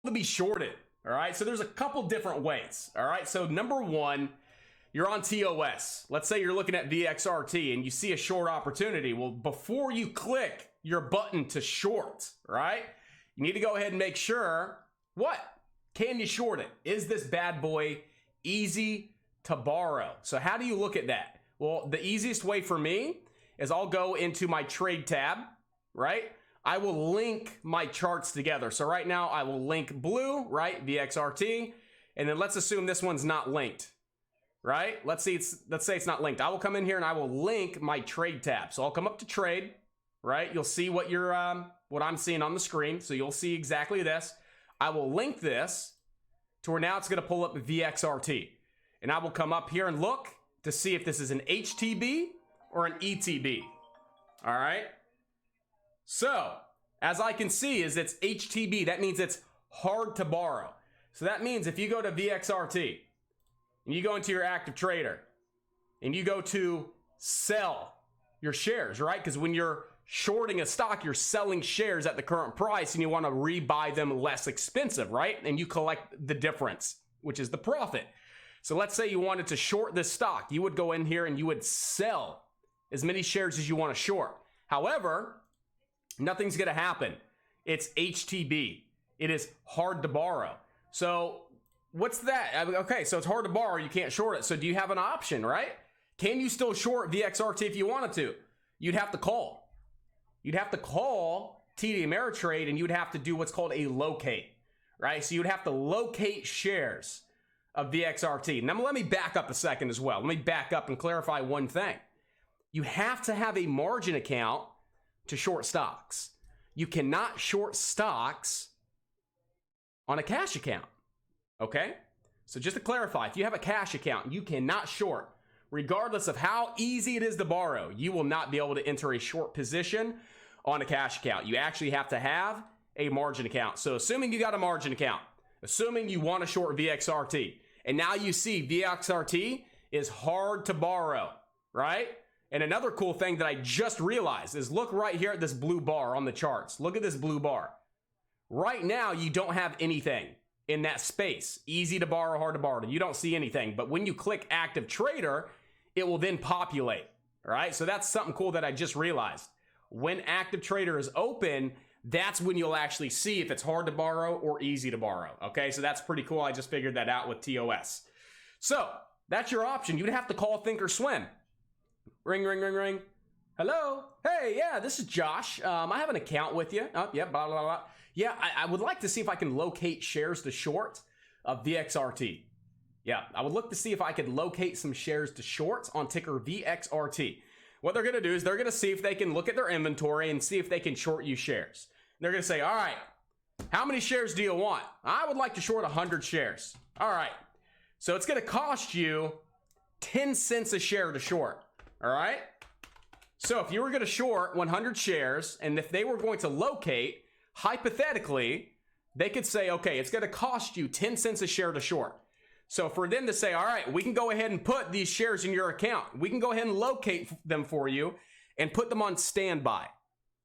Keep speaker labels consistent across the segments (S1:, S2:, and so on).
S1: to be shorted. All right, so there's a couple different ways. All right, so number one, you're on TOS. Let's say you're looking at VXRT and you see a short opportunity. Well, before you click your button to short, right, you need to go ahead and make sure, what? Can you short it? Is this bad boy easy to borrow? So how do you look at that? Well, the easiest way for me is I'll go into my trade tab, right? I will link my charts together. So right now I will link blue, right? VXRT. And then let's assume this one's not linked, right? Let's say it's not linked. I will come in here and I will link my trade tab. So I'll come up to trade, right? You'll see what what I'm seeing on the screen. So you'll see exactly this. I will link this to where now it's going to pull up VXRT. And I will come up here and look to see if this is an HTB or an ETB. All right. So as I can see is it's HTB. That means it's hard to borrow. So that means if you go to VXRT and you go into your active trader and you go to sell your shares, right? Because when you're shorting a stock, you're selling shares at the current price and you want to rebuy them less expensive, right? And you collect the difference, which is the profit. So let's say you wanted to short this stock. You would go in here and you would sell as many shares as you want to short. However, nothing's going to happen. It's HTB. It is hard to borrow. So what's that? Okay, so it's hard to borrow. You can't short it. So do you have an option, right? Can you still short VXRT if you wanted to? You'd have to call. You'd have to call TD Ameritrade and you would have to do what's called a locate, right? So you'd have to locate shares of VXRT. Now let me back up a second as well. Let me back up and clarify one thing. You have to have a margin account to short stocks. You cannot short stocks on a cash account, okay? So just to clarify, if you have a cash account, you cannot short. Regardless of how easy it is to borrow, you will not be able to enter a short position on a cash account. You actually have to have a margin account. So assuming you got a margin account, assuming you want to short VXRT, and now you see VXRT is hard to borrow, right? And another cool thing that I just realized is look right here at this blue bar on the charts. Look at this blue bar. Right now, you don't have anything in that space. Easy to borrow, hard to borrow. You don't see anything. But when you click active trader, it will then populate. All right. So that's something cool that I just realized. When active trader is open, that's when you'll actually see if it's hard to borrow or easy to borrow. Okay. So that's pretty cool. I just figured that out with TOS. So that's your option. You'd have to call ThinkSwim. Ring, ring, ring, ring. Hello. Hey, yeah, this is Josh. I have an account with you. Oh, yeah, blah, blah, blah. Yeah, I would like to see if I can locate shares to short of VXRT. Yeah, I would look to see if I could locate some shares to short on ticker VXRT. What they're going to do is they're going to see if they can look at their inventory and see if they can short you shares. They're going to say, all right, how many shares do you want? I would like to short 100 shares. All right. So it's going to cost you 10 cents a share to short. All right. So if you were going to short 100 shares and if they were going to locate, hypothetically, they could say, okay, it's going to cost you 10 cents a share to short. So for them to say, all right, we can go ahead and put these shares in your account. We can go ahead and locate them for you and put them on standby.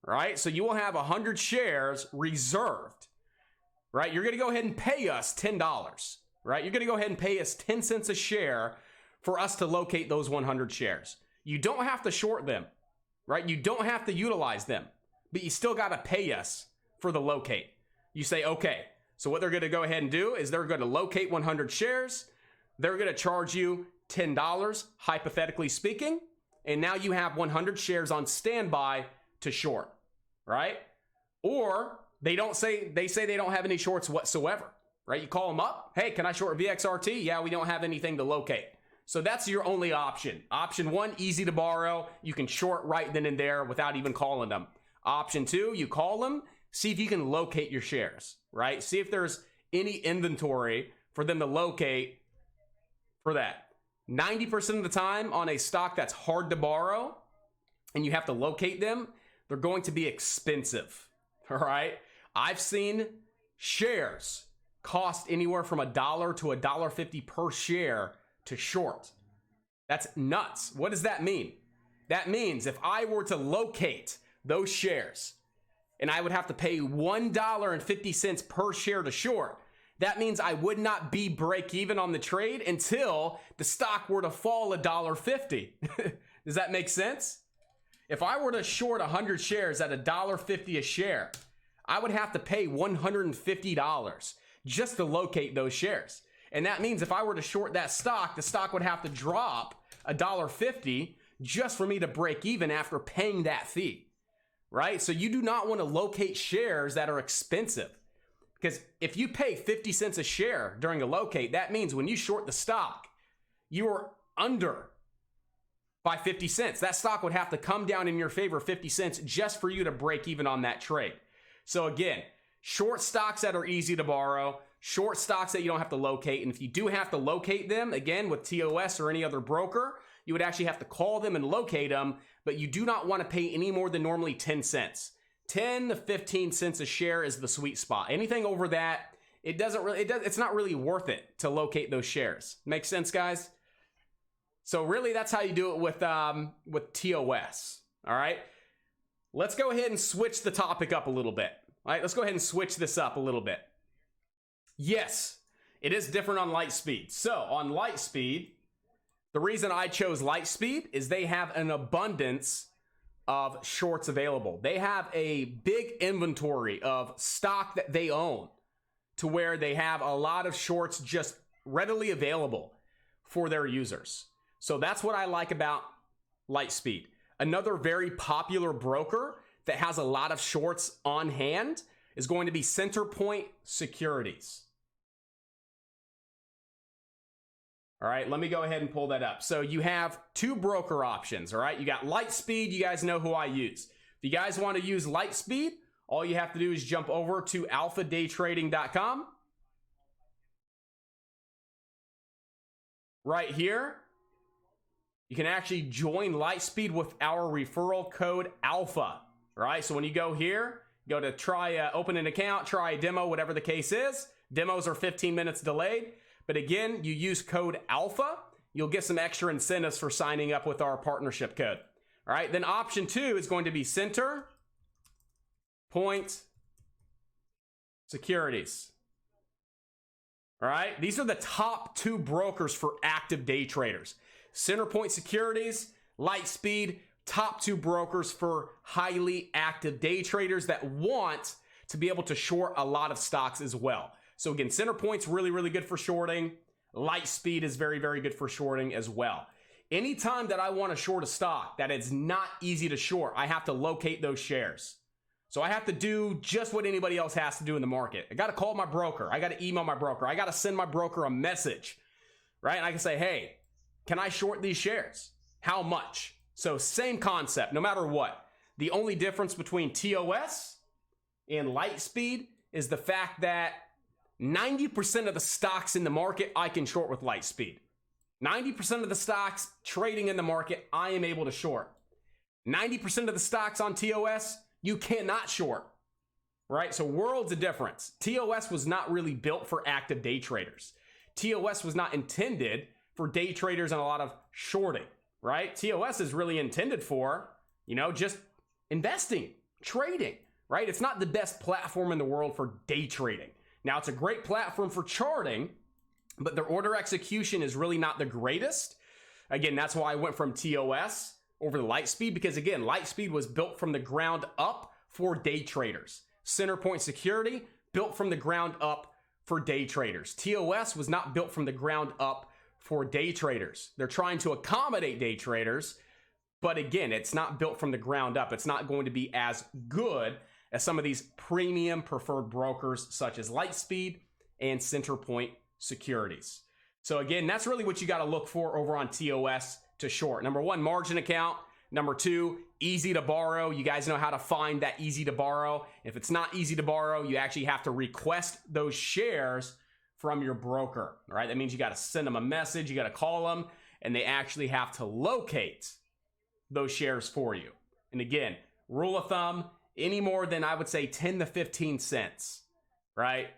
S1: Right. So you will have 100 shares reserved. Right. You're going to go ahead and pay us $10. Right. You're going to go ahead and pay us 10 cents a share for us to locate those 100 shares. You don't have to short them, right? You don't have to utilize them, but you still got to pay us for the locate. You say, okay, so what they're going to go ahead and do is they're going to locate 100 shares. They're going to charge you $10, hypothetically speaking, and now you have 100 shares on standby to short, right? Or they say they don't have any shorts whatsoever, right? You call them up. Hey, can I short VXRT? Yeah, we don't have anything to locate. So that's your only option. Option one, easy to borrow. You can short right then and there without even calling them. Option two, you call them, see if you can locate your shares, right? See if there's any inventory for them to locate for that. 90% of the time on a stock that's hard to borrow and you have to locate them, they're going to be expensive, all right? I've seen shares cost anywhere from $1 to $1.50 per share to short. That's nuts. What does that mean? That means if I were to locate those shares and I would have to pay $1.50 per share to short, that means I would not be break even on the trade until the stock were to fall $1.50. Does that make sense? If I were to short 100 shares at $1.50 a share, I would have to pay $150 just to locate those shares. And that means if I were to short that stock, the stock would have to drop $1.50 just for me to break even after paying that fee, right? So you do not want to locate shares that are expensive, because if you pay 50 cents a share during a locate, that means when you short the stock, you are under by 50 cents. That stock would have to come down in your favor 50 cents just for you to break even on that trade. So again, short stocks that are easy to borrow, short stocks that you don't have to locate. And if you do have to locate them, again, with TOS or any other broker, you would actually have to call them and locate them, but you do not want to pay any more than normally 10 cents. 10 to 15 cents a share is the sweet spot. Anything over that, it's not really worth it to locate those shares. Make sense, guys? So really, that's how you do it with TOS. All right. Let's go ahead and switch the topic up a little bit. All right, let's go ahead and switch this up a little bit. Yes, it is different on Lightspeed. So on Lightspeed, the reason I chose Lightspeed is they have an abundance of shorts available. They have a big inventory of stock that they own, to where they have a lot of shorts just readily available for their users. So that's what I like about Lightspeed. Another very popular broker that has a lot of shorts on hand is going to be Centerpoint Securities. All right, let me go ahead and pull that up. So you have two broker options, all right? You got Lightspeed, you guys know who I use. If you guys want to use Lightspeed, all you have to do is jump over to alphadaytrading.com. Right here, you can actually join Lightspeed with our referral code ALPHA, right? So when you go here, go to try, open an account, try a demo, whatever the case is. Demos are 15 minutes delayed. But again, you use code ALPHA, you'll get some extra incentives for signing up with our partnership code. All right, then option 2 is going to be Centerpoint Securities. All right, these are the top 2 brokers for active day traders. Centerpoint Securities, Lightspeed, top 2 brokers for highly active day traders that want to be able to short a lot of stocks as well. So again, Centerpoint's really, really good for shorting. Lightspeed is very, very good for shorting as well. Anytime that I want to short a stock that is not easy to short, I have to locate those shares. So I have to do just what anybody else has to do in the market. I got to call my broker. I got to email my broker. I got to send my broker a message, right? And I can say, hey, can I short these shares? How much? So same concept, no matter what. The only difference between TOS and Lightspeed is the fact that 90% of the stocks in the market I can short with Lightspeed. 90% of the stocks trading in the market I am able to short. 90% of the stocks on TOS you cannot short, right? So worlds of difference. TOS was not really built for active day traders. TOS was not intended for day traders and a lot of shorting, right? TOS is really intended for, just investing, trading, right? It's not the best platform in the world for day trading. Now, it's a great platform for charting, but their order execution is really not the greatest. Again, that's why I went from TOS over to Lightspeed, because again, Lightspeed was built from the ground up for day traders. Centerpoint Security, built from the ground up for day traders. TOS was not built from the ground up for day traders. They're trying to accommodate day traders, but again, it's not built from the ground up. It's not going to be as good as some of these premium preferred brokers such as Lightspeed and Centerpoint Securities. So again, that's really what you got to look for over on TOS to short. Number 1, margin account. Number 2, easy to borrow. You guys know how to find that easy to borrow. If it's not easy to borrow, you actually have to request those shares from your broker. All right, that means you got to send them a message, you got to call them, and they actually have to locate those shares for you. And again, rule of thumb, any more than, I would say, 10 to 15 cents, right?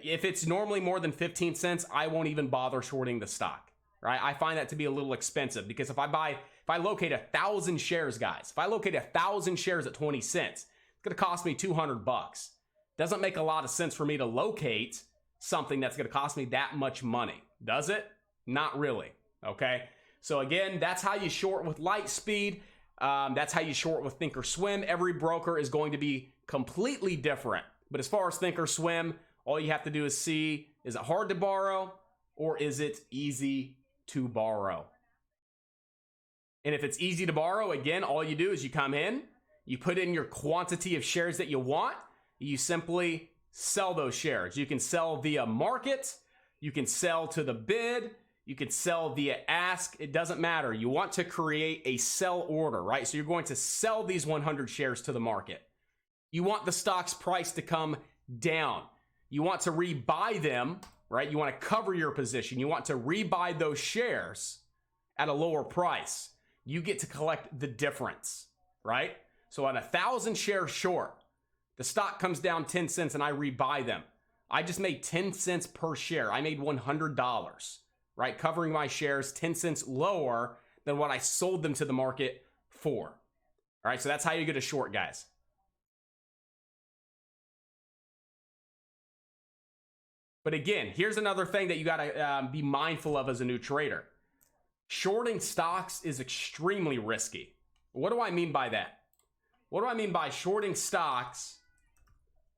S1: If it's normally more than 15 cents, I won't even bother shorting the stock, right? I find that to be a little expensive, because if I locate 1,000 shares, guys, if I locate 1,000 shares at 20 cents, It's going to cost me 200 bucks. Doesn't make a lot of sense for me to locate something that's going to cost me that much money. Does it? Not really. Okay. So again, that's how you short with Lightspeed. That's how you short with ThinkSwim. Every broker is going to be completely different. But as far as ThinkSwim, all you have to do is see, is it hard to borrow or is it easy to borrow? And if it's easy to borrow, again, all you do is you come in, you put in your quantity of shares that you want, you simply sell those shares. You can sell via market, you can sell to the bid, you can sell via ask. It doesn't matter. You want to create a sell order, right? So you're going to sell these 100 shares to the market. You want the stock's price to come down. You want to rebuy them, right? You want to cover your position. You want to rebuy those shares at a lower price. You get to collect the difference, right? So on 1,000 shares short, the stock comes down 10 cents and I rebuy them. I just made 10 cents per share. I made $100, right? Covering my shares 10 cents lower than what I sold them to the market for. All right, so that's how you get a short, guys. But again, here's another thing that you got to be mindful of as a new trader. Shorting stocks is extremely risky. What do I mean by that? What do I mean by shorting stocks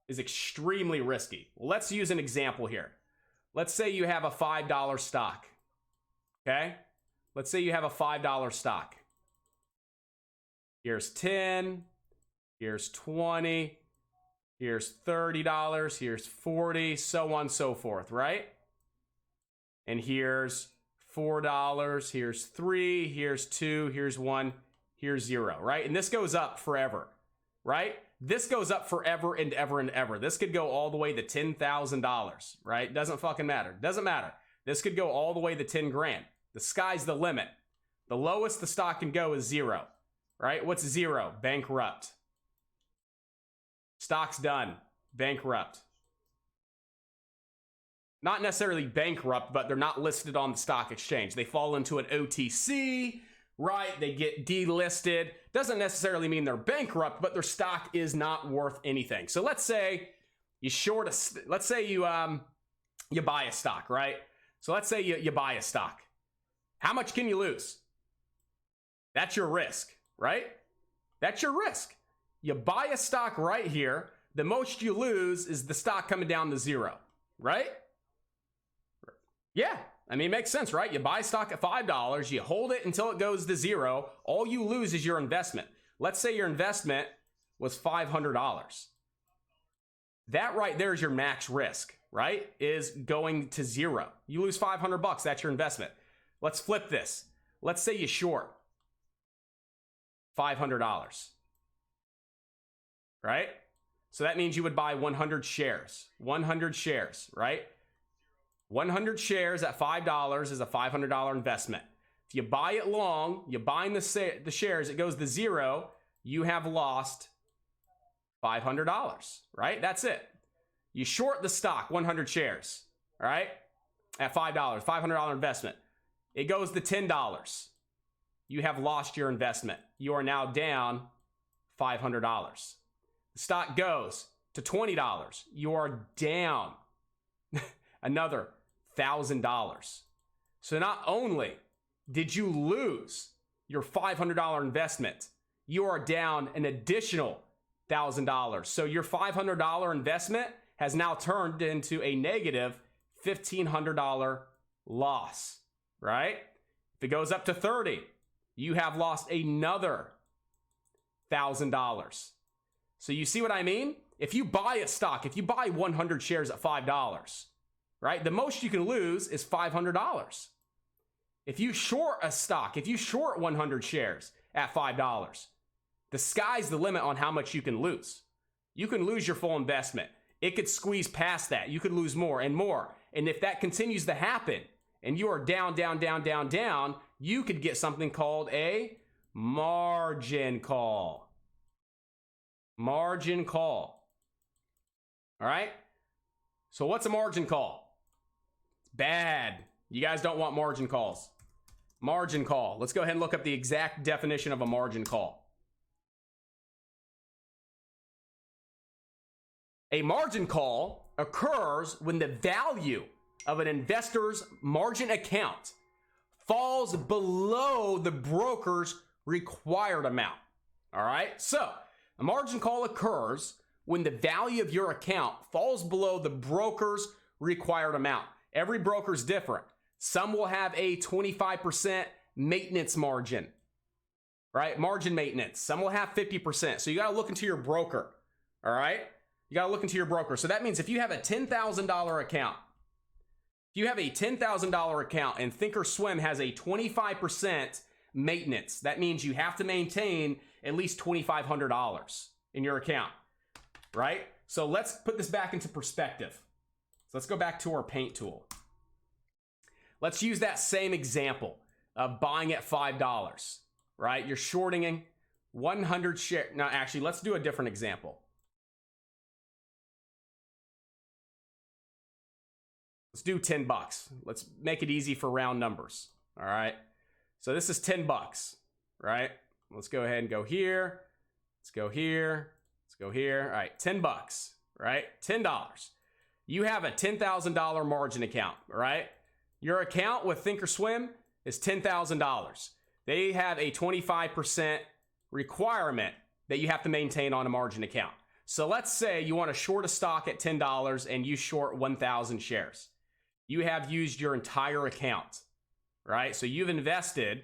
S1: is extremely risky? Well, let's use an example here. Let's say you have a $5 stock. Okay? Let's say you have a $5 stock. Here's 10, here's 20, here's $30, here's 40, so on and so forth, right? And here's $4, here's 3, here's 2, here's 1, here's 0, right? And this goes up forever, right? This goes up forever and ever and ever. This could go all the way to $10,000, right? Doesn't fucking matter. Doesn't matter. This could go all the way to 10 grand. The sky's the limit. The lowest the stock can go is 0, right? What's 0? Bankrupt. Stock's done. Bankrupt. Not necessarily bankrupt, but they're not listed on the stock exchange. They fall into an OTC, right? They get delisted. Doesn't necessarily mean they're bankrupt, but their stock is not worth anything. So let's say you short a, let's say you buy a stock, right? So let's say you buy a stock. How much can you lose? That's your risk, right? That's your risk. You buy a stock right here. The most you lose is the stock coming down to 0, right? Yeah, I mean, it makes sense, right? You buy stock at $5, you hold it until it goes to 0. All you lose is your investment. Let's say your investment was $500. That right there is your max risk, right? Is going to 0. You lose 500 bucks, that's your investment. Let's flip this. Let's say you short $500, right? So that means you would buy 100 shares, 100 shares, right? 100 shares at $5 is a $500 investment. If you buy it long, you're buying the shares, it goes to 0, you have lost $500, right? That's it. You short the stock, 100 shares, all right? At $5, $500 investment. It goes to $10. You have lost your investment. You are now down $500. The stock goes to $20. You are down another $1,000. So not only did you lose your $500 investment, you are down an additional $1,000. So your $500 investment has now turned into a negative $1,500 loss, right? If it goes up to 30, you have lost another $1,000. So you see what I mean? If you buy a stock, if you buy 100 shares at $5, right? The most you can lose is $500. If you short a stock, if you short 100 shares at $5, the sky's the limit on how much you can lose. You can lose your full investment. It could squeeze past that. You could lose more and more. And if that continues to happen and you are down, down, down, down, down, you could get something called a margin call. Margin call. All right? So what's a margin call? It's bad. You guys don't want margin calls. Margin call. Let's go ahead and look up the exact definition of a margin call. A margin call occurs when the value of an investor's margin account falls below the broker's required amount. All right, so a margin call occurs when the value of your account falls below the broker's required amount. Every broker's different. Some will have a 25% maintenance margin, right? Margin maintenance. Some will have 50%. So you got to look into your broker, all right? You got to look into your broker. So that means if you have a $10,000 account, and ThinkSwim has a 25% maintenance, that means you have to maintain at least $2,500 in your account, right? So let's put this back into perspective. So let's go back to our paint tool. Let's use that same example of buying at $5, right? You're shorting 100 shares. No, actually, let's do a different example. Let's do 10 bucks. Let's make it easy for round numbers. All right. So this is 10 bucks, right? Let's go ahead and go here. Let's go here. Let's go here. All right. 10 bucks, right? $10. You have a $10,000 margin account, right? Your account with ThinkSwim is $10,000. They have a 25% requirement that you have to maintain on a margin account. So let's say you want to short a stock at $10 and you short 1,000 shares. You have used your entire account, right? So you've invested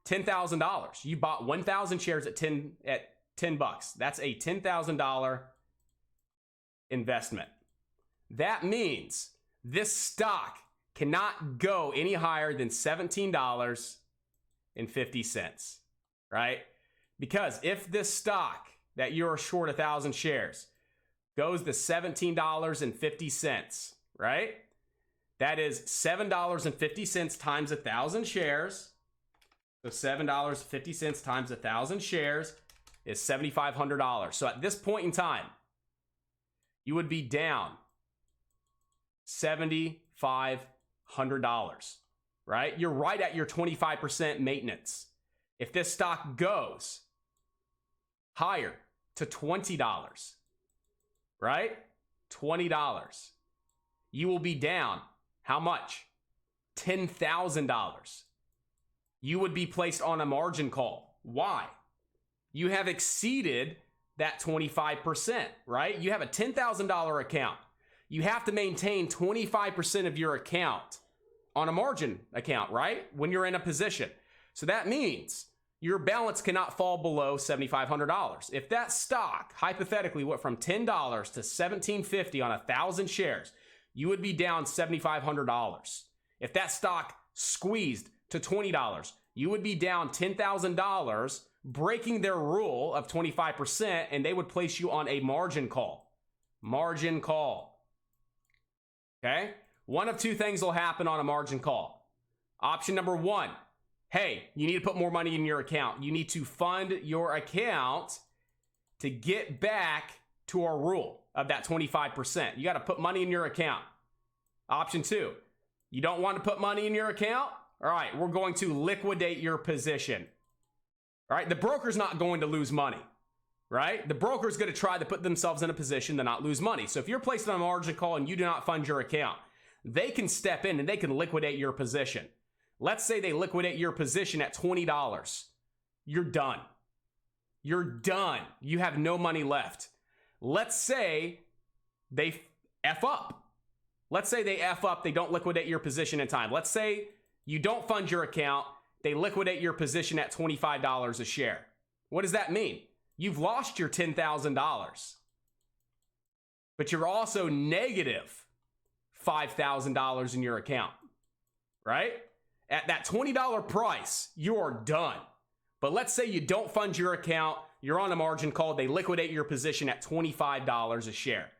S1: $10,000. You bought 1,000 shares at 10 bucks. That's a $10,000 investment. That means this stock cannot go any higher than $17.50, right? Because if this stock that you're short 1,000 shares goes to $17.50, right? That is $7.50 times 1,000 shares. So $7.50 times 1,000 shares is $7,500. So at this point in time, you would be down $7,500, right? You're right at your 25% maintenance. If this stock goes higher to $20, right? $20, you will be down how much? $10,000. You would be placed on a margin call. Why? You have exceeded that 25%, right? You have a $10,000 account. You have to maintain 25% of your account on a margin account, right? When you're in a position. So that means your balance cannot fall below $7,500. If that stock hypothetically went from $10 to $17.50 on 1,000 shares, you would be down $7,500. If that stock squeezed to $20, you would be down $10,000, breaking their rule of 25%, and they would place you on a margin call. Margin call. Okay? One of two things will happen on a margin call. Option number one, hey, you need to put more money in your account. You need to fund your account to get back to our rule of that 25%. You got to put money in your account. Option two, you don't want to put money in your account? All right, we're going to liquidate your position. All right, the broker's not going to lose money, right? The broker's going to try to put themselves in a position to not lose money. So if you're placed on a margin call and you do not fund your account, they can step in and they can liquidate your position. Let's say they liquidate your position at $20. You're done. You're done. You have no money left. Let's say they F up. Let's say they F up. They don't liquidate your position in time. Let's say you don't fund your account. They liquidate your position at $25 a share. What does that mean? You've lost your $10,000. But you're also negative $5,000 in your account, right? At that $20 price, you're done. But let's say you don't fund your account, you're on a margin call, they liquidate your position at $25 a share.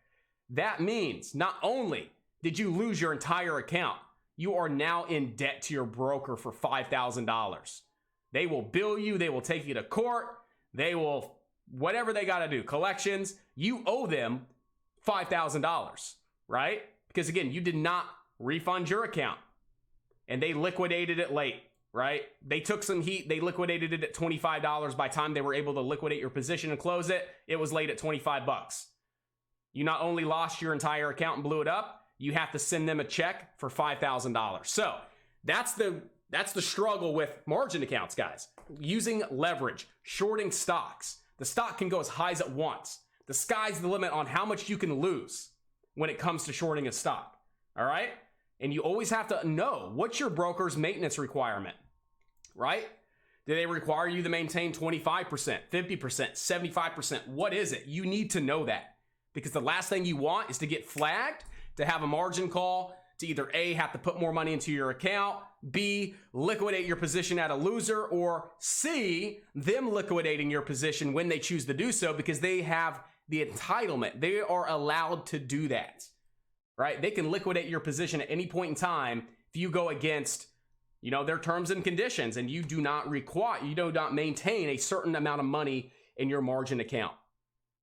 S1: That means not only did you lose your entire account, you are now in debt to your broker for $5,000. They will bill you, they will take you to court, they will, whatever they got to do, collections, you owe them $5,000, right? Because again, you did not refund your account and they liquidated it late, right? They took some heat, they liquidated it at $25. By the time they were able to liquidate your position and close it, it was late at 25 bucks. You not only lost your entire account and blew it up, you have to send them a check for $5,000. So that's the struggle with margin accounts, guys. Using leverage, shorting stocks. The stock can go as high as it wants. The sky's the limit on how much you can lose when it comes to shorting a stock. All right? And you always have to know what's your broker's maintenance requirement, right? Do they require you to maintain 25%, 50%, 75%? What is it? You need to know that, because the last thing you want is to get flagged, to have a margin call, to either A, have to put more money into your account, B, liquidate your position at a loser, or C, them liquidating your position when they choose to do so because they have the entitlement. They are allowed to do that, right? They can liquidate your position at any point in time if you go against, you know, their terms and conditions, and you do not maintain a certain amount of money in your margin account.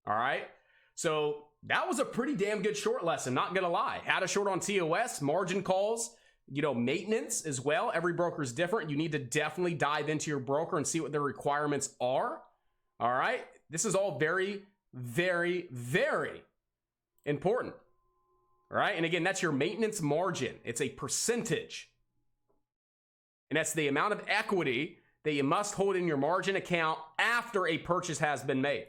S1: All right. So that was a pretty damn good short lesson. Not going to lie. How to short on TOS, margin calls, you know, maintenance as well. Every broker is different. You need to definitely dive into your broker and see what their requirements are. All right. This is all very, very, very important. All right. And again, that's your maintenance margin. It's a percentage. And that's the amount of equity that you must hold in your margin account after a purchase has been made.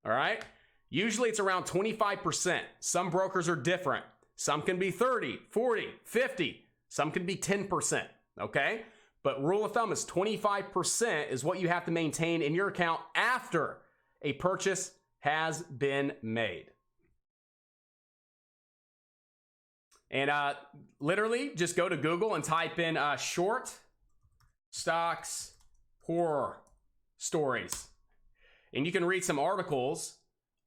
S1: All right. Usually it's around 25%. Some brokers are different. Some can be 30, 40, 50. Some can be 10%. Okay. But rule of thumb is 25% is what you have to maintain in your account after a purchase has been made. And literally just go to Google and type in short stocks horror stories. And you can read some articles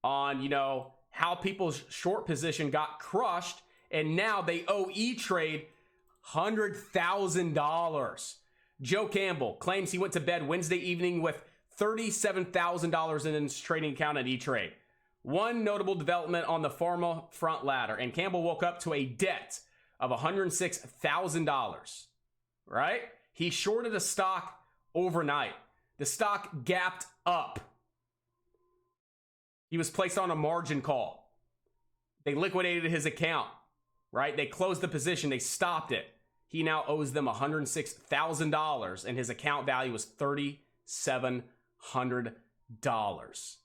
S1: on, you know, how people's short position got crushed and now they owe E-Trade $100,000. Joe Campbell claims he went to bed Wednesday evening with $37,000 in his trading account at E-Trade. One notable development on the pharma front ladder, and Campbell woke up to a debt of $106,000, right? He shorted a stock overnight. The stock gapped up. He was placed on a margin call. They liquidated his account, right? They closed the position. They stopped it. He now owes them $106,000, and his account value was $3,700.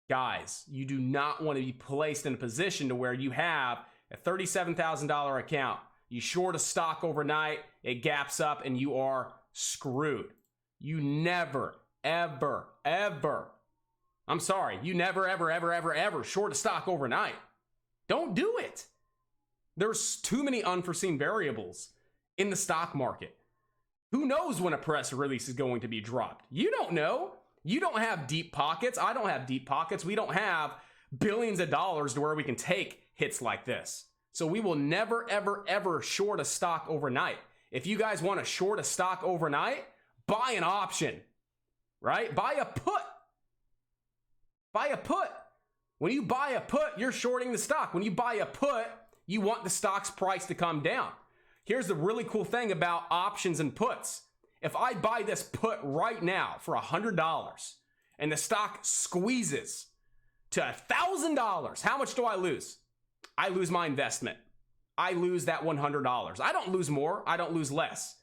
S1: Guys, you do not want to be placed in a position to where you have a $37,000 account. You short a stock overnight, it gaps up, and you are screwed. You never, ever, ever, I'm sorry, you never, ever, ever, ever, ever short a stock overnight. Don't do it. There's too many unforeseen variables in the stock market. Who knows when a press release is going to be dropped? You don't know. You don't have deep pockets. I don't have deep pockets. We don't have billions of dollars to where we can take hits like this. So we will never, ever, ever short a stock overnight. If you guys want to short a stock overnight, buy an option, right? Buy a put. Buy a put. When you buy a put, you're shorting the stock. When you buy a put, you want the stock's price to come down. Here's the really cool thing about options and puts. If I buy this put right now for $100 and the stock squeezes to $1,000, how much do I lose? I lose my investment. I lose that $100. I don't lose more. I don't lose less.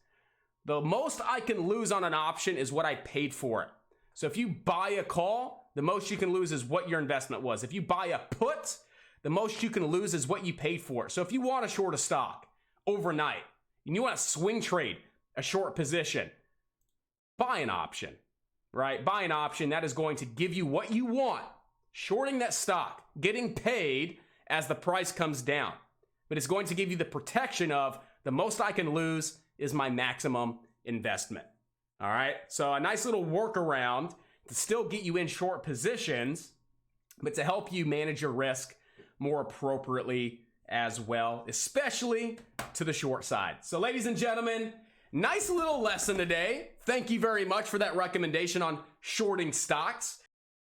S1: The most I can lose on an option is what I paid for it. So if you buy a call, the most you can lose is what your investment was. If you buy a put, the most you can lose is what you paid for it. So if you want to short a stock overnight and you want to swing trade a short position, buy an option, right? Buy an option that is going to give you what you want. Shorting that stock, getting paid as the price comes down. But it's going to give you the protection of the most I can lose is my maximum investment. All right. So a nice little workaround to still get you in short positions, but to help you manage your risk more appropriately as well, especially to the short side. So ladies and gentlemen, nice little lesson today. Thank you very much for that recommendation on shorting stocks.